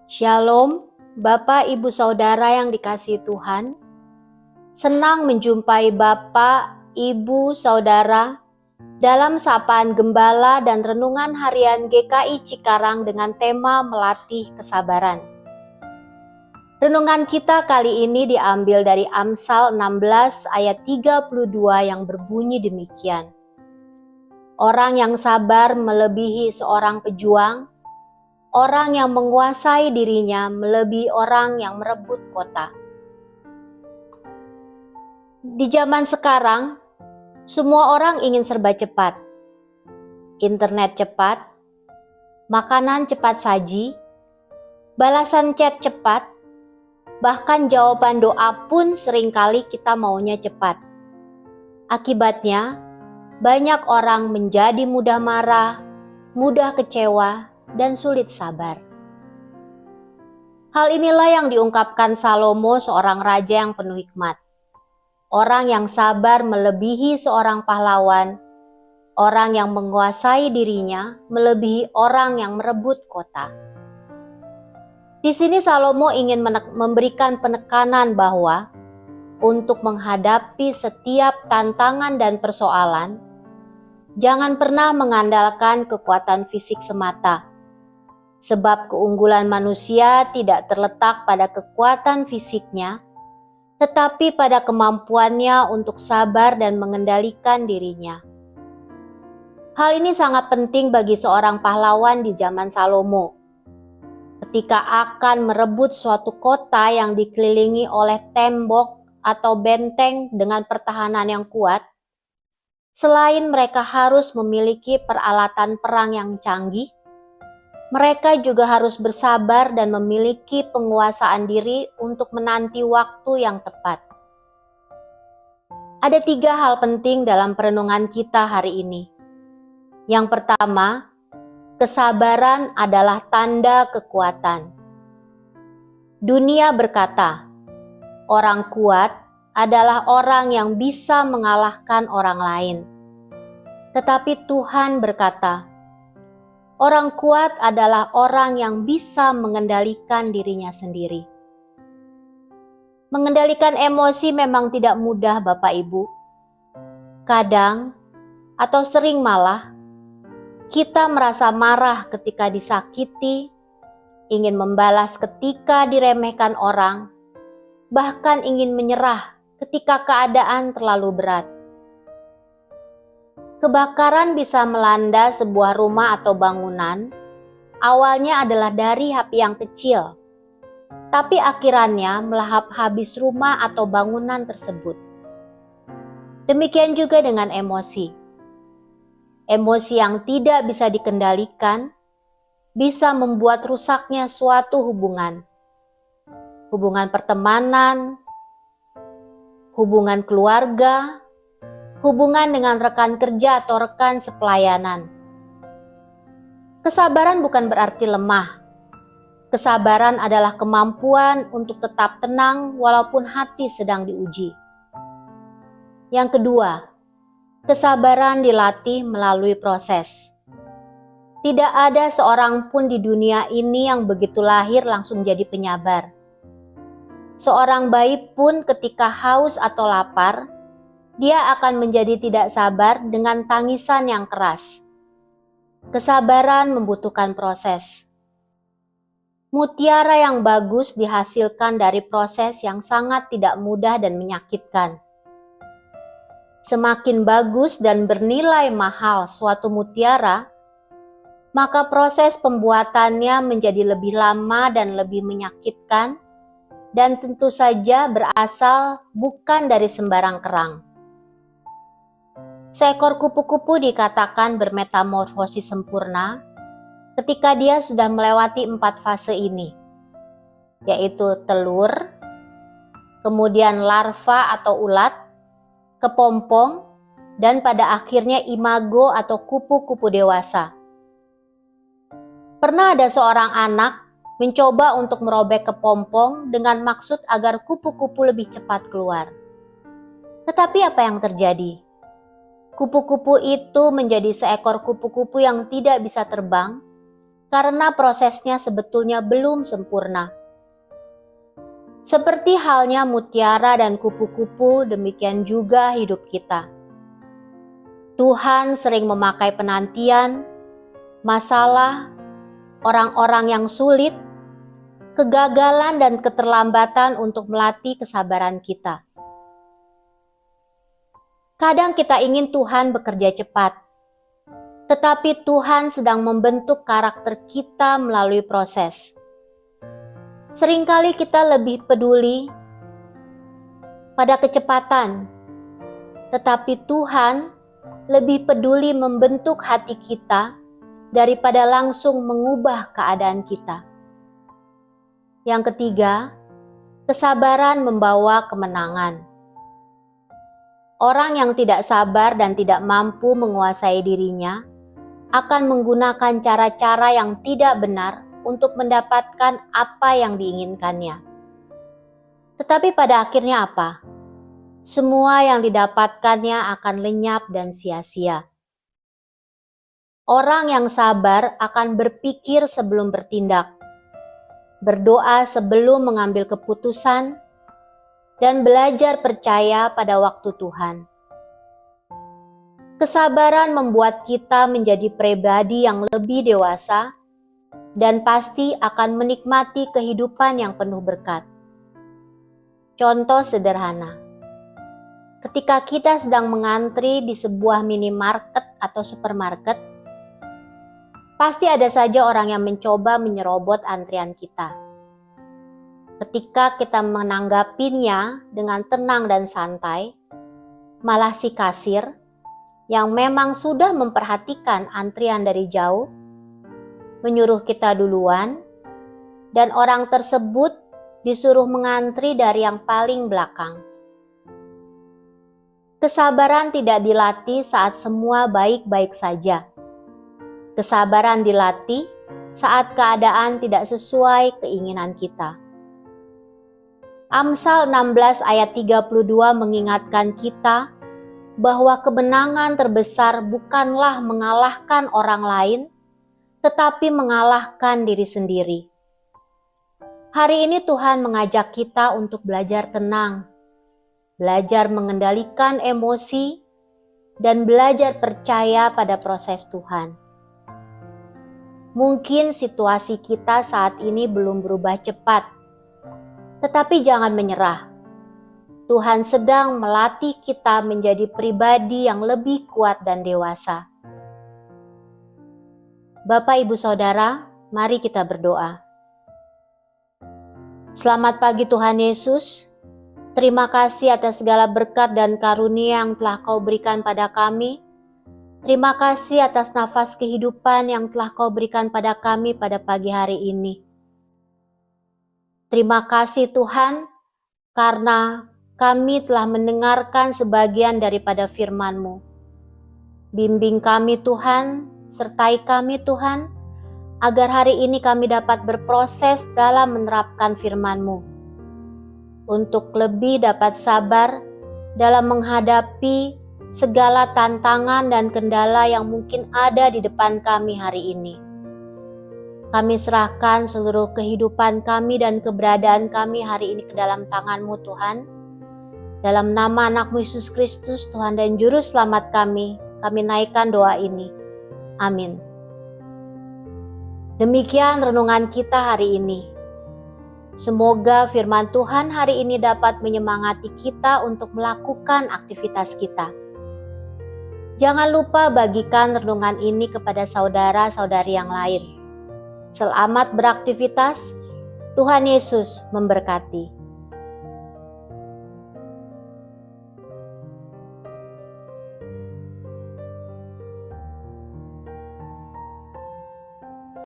Shalom, Bapak, Ibu, Saudara yang dikasihi Tuhan. Senang menjumpai Bapak, Ibu, Saudara dalam sapaan Gembala dan renungan harian GKI Cikarang dengan tema melatih kesabaran. Renungan kita kali ini diambil dari Amsal 16 ayat 32 yang berbunyi demikian. Orang yang sabar melebihi seorang pejuang. Orang yang menguasai dirinya melebihi orang yang merebut kota. Di zaman sekarang, semua orang ingin serba cepat. Internet cepat, makanan cepat saji, balasan chat cepat, bahkan jawaban doa pun seringkali kita maunya cepat. Akibatnya, banyak orang menjadi mudah marah, mudah kecewa, dan sulit sabar. Hal inilah yang diungkapkan Salomo, seorang raja yang penuh hikmat. Orang yang sabar melebihi seorang pahlawan, orang yang menguasai dirinya melebihi orang yang merebut kota. Di sini Salomo ingin memberikan penekanan bahwa untuk menghadapi setiap tantangan dan persoalan, jangan pernah mengandalkan kekuatan fisik semata. Sebab keunggulan manusia tidak terletak pada kekuatan fisiknya, tetapi pada kemampuannya untuk sabar dan mengendalikan dirinya. Hal ini sangat penting bagi seorang pahlawan di zaman Salomo. Ketika akan merebut suatu kota yang dikelilingi oleh tembok atau benteng dengan pertahanan yang kuat, selain mereka harus memiliki peralatan perang yang canggih, mereka juga harus bersabar dan memiliki penguasaan diri untuk menanti waktu yang tepat. Ada 3 hal penting dalam perenungan kita hari ini. Yang pertama, kesabaran adalah tanda kekuatan. Dunia berkata, orang kuat adalah orang yang bisa mengalahkan orang lain. Tetapi Tuhan berkata, orang kuat adalah orang yang bisa mengendalikan dirinya sendiri. Mengendalikan emosi memang tidak mudah, Bapak Ibu. Kadang, atau sering malah, kita merasa marah ketika disakiti, ingin membalas ketika diremehkan orang, bahkan ingin menyerah ketika keadaan terlalu berat. Kebakaran bisa melanda sebuah rumah atau bangunan. Awalnya adalah dari api yang kecil, tapi akhirannya melahap habis rumah atau bangunan tersebut. Demikian juga dengan emosi. Emosi yang tidak bisa dikendalikan bisa membuat rusaknya suatu hubungan. Hubungan pertemanan, hubungan keluarga, hubungan dengan rekan kerja atau rekan sepelayanan. Kesabaran bukan berarti lemah. Kesabaran adalah kemampuan untuk tetap tenang walaupun hati sedang diuji. Yang kedua, kesabaran dilatih melalui proses. Tidak ada seorang pun di dunia ini yang begitu lahir langsung jadi penyabar. Seorang bayi pun ketika haus atau lapar, dia akan menjadi tidak sabar dengan tangisan yang keras. Kesabaran membutuhkan proses. Mutiara yang bagus dihasilkan dari proses yang sangat tidak mudah dan menyakitkan. Semakin bagus dan bernilai mahal suatu mutiara, maka proses pembuatannya menjadi lebih lama dan lebih menyakitkan, dan tentu saja berasal bukan dari sembarang kerang. Seekor kupu-kupu dikatakan bermetamorfosis sempurna ketika dia sudah melewati 4 fase ini, yaitu telur, kemudian larva atau ulat, kepompong, dan pada akhirnya imago atau kupu-kupu dewasa. Pernah ada seorang anak mencoba untuk merobek kepompong dengan maksud agar kupu-kupu lebih cepat keluar. Tetapi apa yang terjadi? Kupu-kupu itu menjadi seekor kupu-kupu yang tidak bisa terbang karena prosesnya sebetulnya belum sempurna. Seperti halnya mutiara dan kupu-kupu, demikian juga hidup kita. Tuhan sering memakai penantian, masalah, orang-orang yang sulit, kegagalan dan keterlambatan untuk melatih kesabaran kita. Kadang kita ingin Tuhan bekerja cepat, tetapi Tuhan sedang membentuk karakter kita melalui proses. Seringkali kita lebih peduli pada kecepatan, tetapi Tuhan lebih peduli membentuk hati kita daripada langsung mengubah keadaan kita. Yang ketiga, kesabaran membawa kemenangan. Orang yang tidak sabar dan tidak mampu menguasai dirinya akan menggunakan cara-cara yang tidak benar untuk mendapatkan apa yang diinginkannya. Tetapi pada akhirnya apa? Semua yang didapatkannya akan lenyap dan sia-sia. Orang yang sabar akan berpikir sebelum bertindak, berdoa sebelum mengambil keputusan, dan belajar percaya pada waktu Tuhan. Kesabaran membuat kita menjadi pribadi yang lebih dewasa dan pasti akan menikmati kehidupan yang penuh berkat. Contoh sederhana, ketika kita sedang mengantri di sebuah minimarket atau supermarket, pasti ada saja orang yang mencoba menyerobot antrian kita. Ketika kita menanggapinya dengan tenang dan santai, malah si kasir yang memang sudah memperhatikan antrian dari jauh, menyuruh kita duluan, dan orang tersebut disuruh mengantri dari yang paling belakang. Kesabaran tidak dilatih saat semua baik-baik saja. Kesabaran dilatih saat keadaan tidak sesuai keinginan kita. Amsal 16 ayat 32 mengingatkan kita bahwa kemenangan terbesar bukanlah mengalahkan orang lain, tetapi mengalahkan diri sendiri. Hari ini Tuhan mengajak kita untuk belajar tenang, belajar mengendalikan emosi, dan belajar percaya pada proses Tuhan. Mungkin situasi kita saat ini belum berubah cepat, tetapi jangan menyerah. Tuhan sedang melatih kita menjadi pribadi yang lebih kuat dan dewasa. Bapak, Ibu, Saudara, mari kita berdoa. Selamat pagi Tuhan Yesus. Terima kasih atas segala berkat dan karunia yang telah Kau berikan pada kami. Terima kasih atas nafas kehidupan yang telah Kau berikan pada kami pada pagi hari ini. Terima kasih Tuhan, karena kami telah mendengarkan sebagian daripada firman-Mu. Bimbing kami Tuhan, sertai kami Tuhan, agar hari ini kami dapat berproses dalam menerapkan firman-Mu, untuk lebih dapat sabar dalam menghadapi segala tantangan dan kendala yang mungkin ada di depan kami hari ini. Kami serahkan seluruh kehidupan kami dan keberadaan kami hari ini ke dalam tangan-Mu Tuhan. Dalam nama anak-Mu Yesus Kristus, Tuhan dan Juru Selamat kami naikkan doa ini. Amin. Demikian renungan kita hari ini. Semoga firman Tuhan hari ini dapat menyemangati kita untuk melakukan aktivitas kita. Jangan lupa bagikan renungan ini kepada saudara-saudari yang lain. Selamat beraktivitas. Tuhan Yesus memberkati.